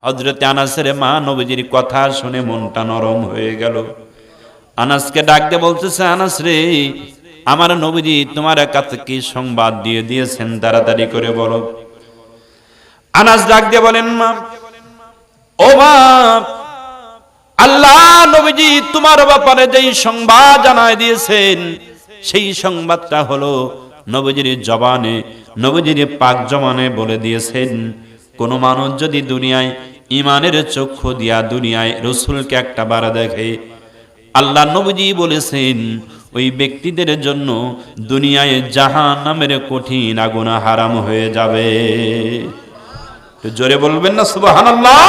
হযরতে আনাসের মা নবীজির কথা শুনে মনটা নরম হয়ে গেল। আনাসকে ডাক দিয়ে বলতেছে, আনাস রে, আমার নবীজি তোমার কাছে কি সংবাদ দিয়ে দিয়েছেন, তাড়াতাড়ি করে বলো। আনাস ডাক দিয়ে বলেন, মা, ও মা, আল্লাহ নবীজি তোমার ব্যাপারে যেই সংবাদ জানায় দিয়েছেন, সেই সংবাদটা হলো নবীজির জবানে, নবীজির পাক জবানে বলে দিয়েছেন, কোন মানুষ যদি দুনিয়ায় ঈমানের চক্ষু দিয়া দুনিয়ায় রাসূলকে একটা বার দেখে, আল্লাহ নবীজি বলেছেন ওই ব্যক্তিদের জন্য দুনিয়ায় জাহান্নামের কঠিন আগুন হারাম হয়ে যাবে। তো জোরে বলবেন না সুবহানাল্লাহ?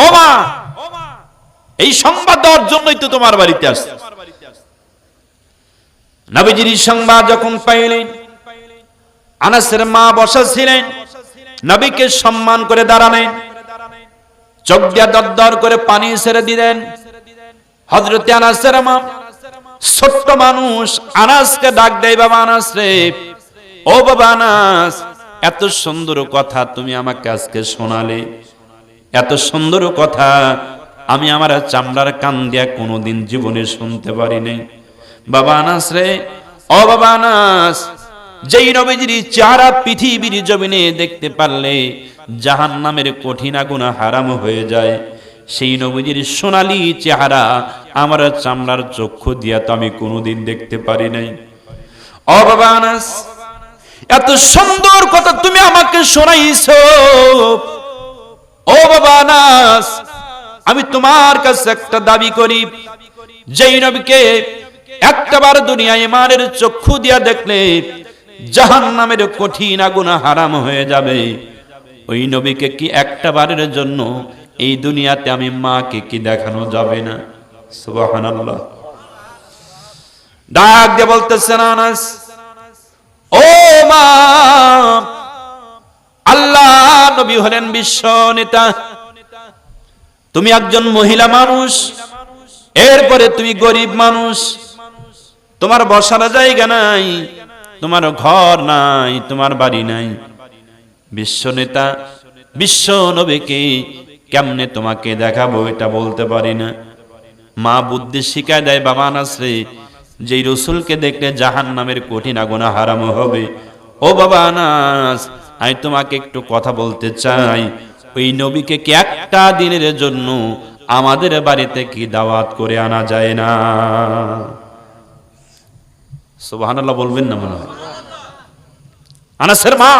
ও মা, এই সংবাদ দেওয়ার জন্যই তো তোমার বাড়িতে আসছে। নবীজির সংবাদ যখন পাইলেন, আনাসের মা বসা ছিলেন, নবীকে সম্মান করে দাঁড়ালেন, চোখ দিয়া দরদর করে পানি ছেড়ে দিলেন। হযরতে আনাসের মা, ছোট্ট মানুষ, আনাসকে ডাক দেয়, বাবা আনাস রে, ও বাবা আনাস, এত সুন্দর কথা তুমি আমাকে আজকে শোনালে, এত সুন্দর কথা আমি আমার চামড়ার কান দিয়া কোনোদিন জীবনে শুনতে পারি নাই। বাবা আনাস রে, ও বাবা আনাস, যেই নবীজির চেহারা পৃথিবীর জমিনে দেখতে পারলে জাহান্নামের কঠিন আগুন হারাম হয়ে যায়, সেই নবীজির সোনালী চেহারা আমার চামড়ার চক্ষু দিয়া তো আমি কোনোদিন দেখতে পারি নাই। ও বাবা আনাস, এত সুন্দর কথা তুমি আমাকে শোনাইছো। ও বাবা আনাস, আমি তোমার কাছে একটা দাবি করি, যেই নবীকে একটাবার দুনিয়ায় ঈমানের চক্ষু দিয়া দেখলে জাহান্নামের কঠিন আগুন হারাম হয়ে যাবে, ওই নবীকে কি একটাবারের জন্য এই দুনিয়াতে আমি মাকে কি দেখানো যাবে না? সুবহানাল্লাহ। ডাক দিয়ে বলতেছেন, আনাস, ও মা, আল্লাহ নবী হলেন বিশ্ব নেতা, তুমি একজন মহিলা মানুষ, এরপরে তুমি গরিব মানুষ, তোমার বসার জায়গা নাই, তোমার ঘর নাই, তোমার বাড়ি নাই। বিশ্ব নেতা, বিশ্ব নবীকে কেমনে তোমাকে দেখাবো এটা বলতে পারি না। মা বুদ্ধি শিখায় দেয়, বাবা আনাস রে, যেই রাসূলকে দেখলে জাহান্নামের কঠিন আগুন হারাম হবে, ও বাবা আনাস, আমি তোমাকে একটু কথা বলতে চাই, ওই নবীকে কি একটা দিনের জন্য আমাদের বাড়িতে কি দাওয়াত করে আনা যায় না? সুবহানাল্লাহ বলবেন না মনে হয়? আনাসের মা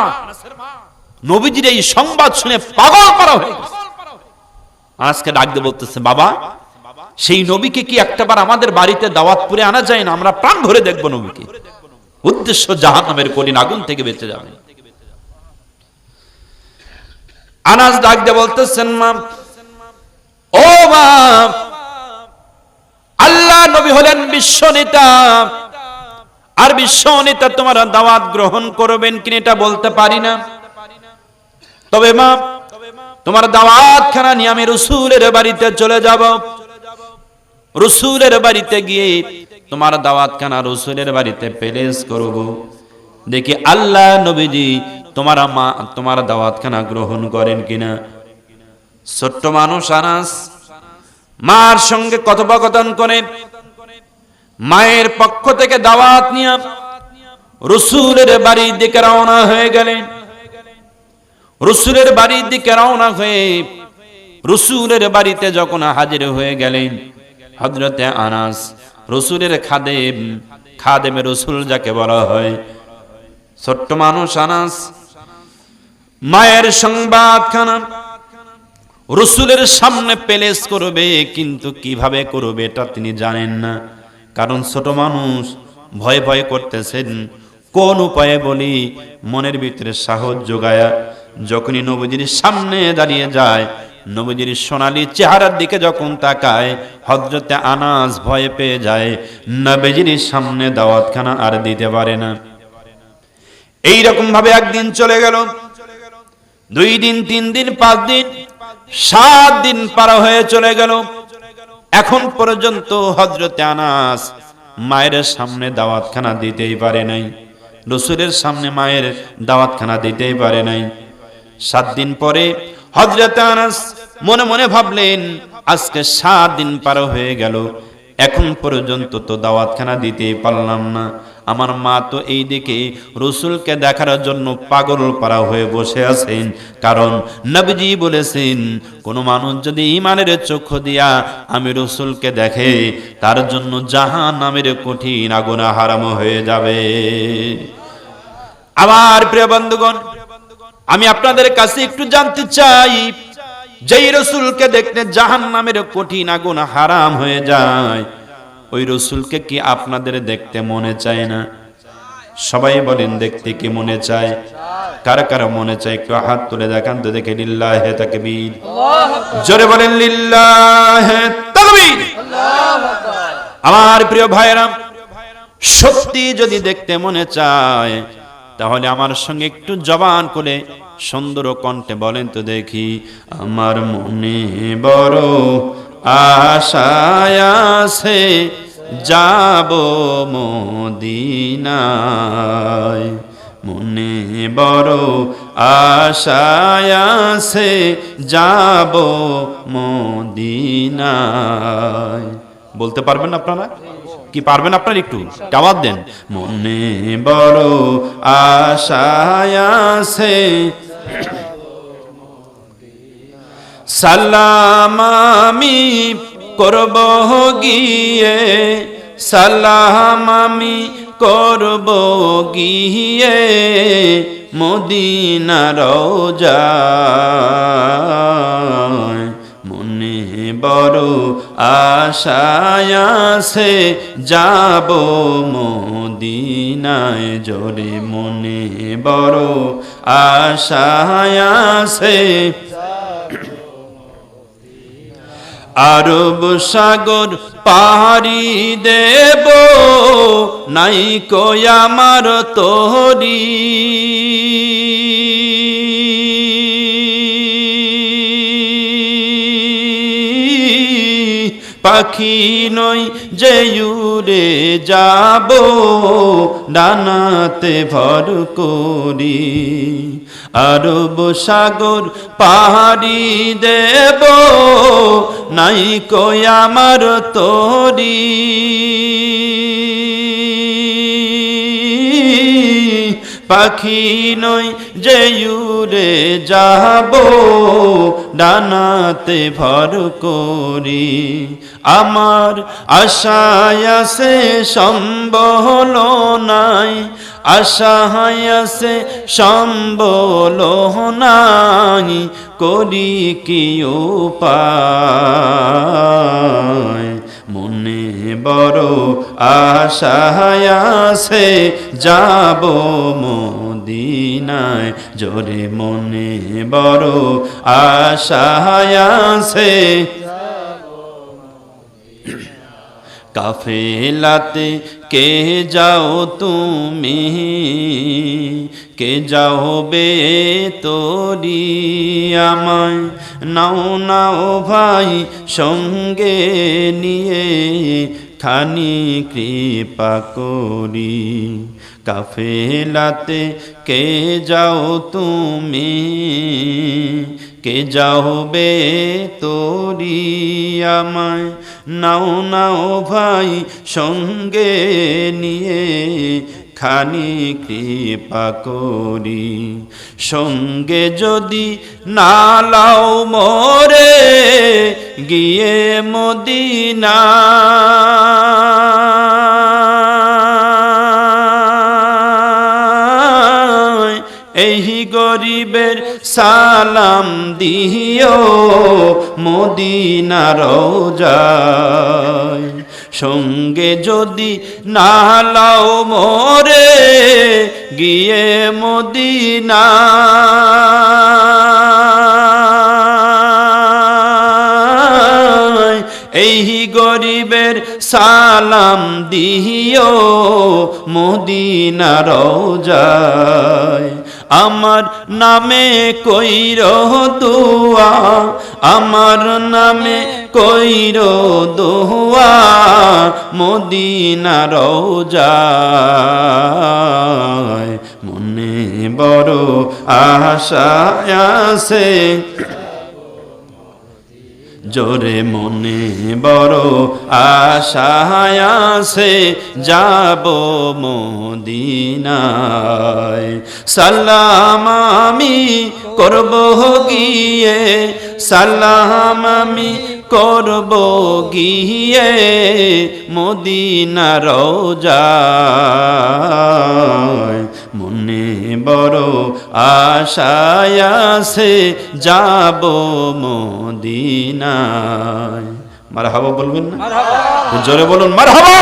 নবীজির এই সংবাদ শুনে পাগল করা হয়ে গেছে। আনাসকে ডাক দিয়ে বলতেছে, বাবা, সেই নবীকে কি একটাবার আমাদের বাড়িতে দাওয়াত করে আনা যায় না? আমরা প্রাণ ভরে দেখব নবীকে, উদ্দেশ্য জাহান্নামের কঠিন আগুন থেকে বেঁচে যাবে। আনাস ডাক দিয়ে বলতেছেন, মা, ও মা, আল্লাহ নবী হলেন বিশ্ব নেতা, আর বিশ্ব নেতা তোমার দাওয়াত গ্রহণ করবেন কিনা এটা বলতে পারি না, তবে মা, তোমার দাওয়াত খানা নিয়ে আমি রাসূলের বাড়িতে চলে যাব। রাসূলের বাড়িতে গিয়ে তোমার দাওয়াত খানা রাসূলের বাড়িতে পেশ করব, দেখি আল্লাহ নবীজি তোমার দাওয়াত খানা গ্রহণ করেন কিনা। ছোট্ট মানুষ আনাস মার সঙ্গে কথোপকথন করে মায়ের পক্ষ থেকে দাওয়াত নিয়ে রাসূলের বাড়ির দিকে রওনা হয়ে গেলেন। রাসূলের বাড়ির দিকে রওনা হয়ে রাসূলের বাড়িতে যখন হাজির হয়ে গেলেন, হযরতে আনাস রাসূলের খাদেমে রাসূল যাকে বলা হয়, ছোট্ট মানুষ আনাস মায়ের সংবাদখানা রাসূলের সামনে পেশ করবে, কিন্তু কিভাবে করবে এটা তিনি জানেন না, কারণ ছোট মানুষ ভয় ভয় করতেছেন, কোন উপায়ে বলি মনের ভিতরে সাহস যোগায়া যখনই নবীজির সামনে দাঁড়িয়ে যায়, নবীজির সোনালী চেহারার দিকে যখন তাকায়, হযরতে আনাস ভয় পেয়ে যায়, নবীজির সামনে দাওয়াতখানা আর দিতে পারে না। এই রকম ভাবে একদিন চলে গেল, 2 দিন, 3 দিন, 5 দিন, 7 দিন পার হয়ে চলে গেল। এখন পর্যন্ত হযরতে আনাস মায়ের সামনে দাওয়াতখানা দিতেই পারে নাই, রাসূলের সামনে মায়ের দাওয়াতখানা দিতেই পারে নাই। 7 দিন পরে হযরত আনাস মনে মনে ভাবলেন, আজকে 7 দিন পার হয়ে গেল, এখন পর্যন্ত তো দাওয়াতখানা দিতে পারলাম না। আমার মা তো এই দিকে রাসূলকে দেখার জন্য পাগল পারা হয়ে বসে আছেন। কারণ নবীজি বলেছেন, কোন মানুষ যদি ঈমানের চক্ষু দিয়া আমি রাসূলকে দেখে, তার জন্য জাহান্নামের কঠিন আগুন হারাম হয়ে যাবে। আমার প্রিয় বন্ধুগণ, আমি আপনাদের কাছে একটু জানতে চাই, যেই রাসূলকে দেখলে জাহান্নামের কঠিন আগুন হারাম হয়ে যায়, ওই রাসূলকে কি আপনাদের দেখতে মনে চায় না? সবাই বলেন, দেখতে কি মনে চায়? কার কার মনে চায় একটু হাত তুলে দেখান তো দেখে। লিল্লাহে তাকবীর, জোরে বলেন লিল্লাহে তাকবীর। আমার প্রিয় ভাইরা, সত্যি যদি দেখতে মনে চায়, তাহলে আমার সঙ্গে একটু জবান করে সুন্দর কণ্ঠে বলেন তো দেখি, আমার মনে বড় আশায় আছে যাব মদিনায়, মনে বড় আশায় আছে যাব মদিনায়। বলতে পারবেন আপনারা? কি পারবেন আপনারা? একটু আওয়াজ দেন। মনে বড় আশায় আছে, সালাম আমি করব গিয়ে, সালাম আমি করব গিয়ে মদিনার রওজায়, মনে বড় আশায় আছে যাব মদিনায়, জোরে মনে বড় আশায় আছে। আরব সাগর পাহাড়ি দেব, নাই কই আমার তোরি, পাখি নই যে উড়ে যাব ডানাতে ভর করি, আরব সাগর পাহাড়ি দেব, নাই কই আমার তোরি, পাখি নই যে উড়ে যাব ডানাতে ভর করি, আমার আশায় আছে সম্বল নাই, আশায় আছে সম্বল নাই, করি কি উপায়, মনে বড় আশায় আছে যাব মদিনায়, জোরে মনে বড় আশায় আছে। কাফেলাতে কে যাও তুমি, কে যাও বে তোরি, আমায় নাও নাও ভাই সঙ্গে নিয়ে, খানি কৃপা করি, কাফেলাতে কে যাও তুমি, কে যাও বে তোরি, আমায় নাও নাও ভাই সঙ্গে নিয়ে, খানি কৃপা করি, সঙ্গে যদি না লাও মোরে গিয়ে মদিনা, এই গরিবের সালাম দিও মদিনার রওজায়, সঙ্গে যদি না লাও মোরে গিয়ে মদিনা, এই গরিবের সালাম দিও মদিনার রওজায়, আমার নামে কইর দোয়া, আমার নামে কইর দোয়া মদিনার রওজায়, মনে বড় আশা আছে জোরে মনে বড় আশায় আছে যাব মদিনায় সালাম আমি করব গিয়ে সালাম আমি করব গিয়ে মদিনা রওজায় মনে বড় আশায় আছে যাব মদিনায় মারহাবা বলবেন না জোরে বলুন মারহাবা